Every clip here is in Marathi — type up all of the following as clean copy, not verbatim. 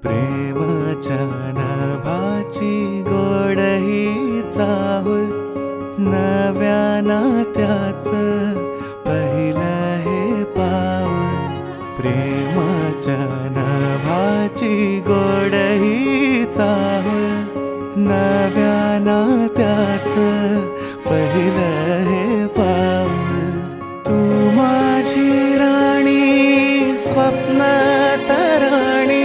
प्रेमाच्या नभाची गोड ही चाहुल, नव्या नात्याचं पहिलं हे पाऊल. प्रेमाच्या नभाची गोड ही चाहुल, नव्या नात्याचं पहिलं हे पाऊल. तू माझी राणी, स्वप्नात राणी,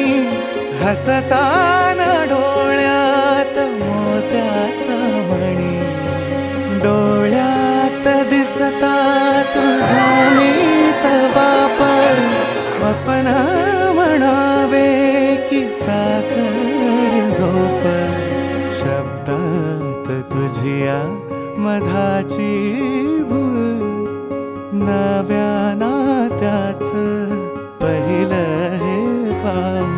हसताना डोळ्यात मोत्याचा मणी. डोळ्यात दिसता तुझ्या मीच बाप, स्वप्न म्हणावे की साखर झोप. शब्दात तुझ्या मधाची भूल, नव्या नात्याचं पहिलं हे पाऊल.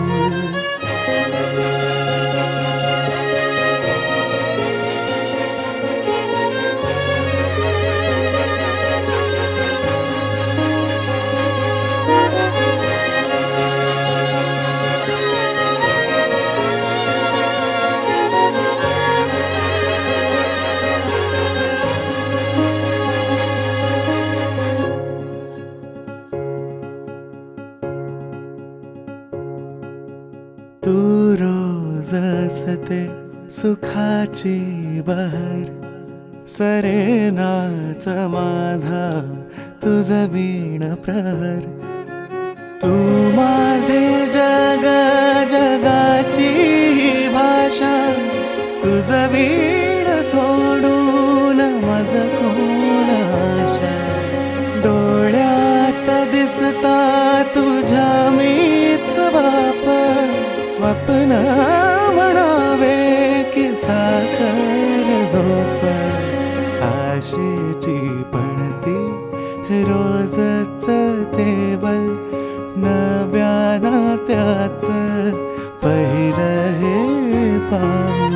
तू रोज असते सुखाची बहर, सरेनाच माझा तुझ वीण प्रहर. तू माझे जग, जगाची भाषा, तुझ वीण सोडून मज कोण आशा. डोळ्यात दिसता तुझ्या मीच बाप, स्वप्न म्हणावे की साखर झोप. आशेची पणती रोजच तेवल, नव्या नात्याचं पहिलं हे पाऊल.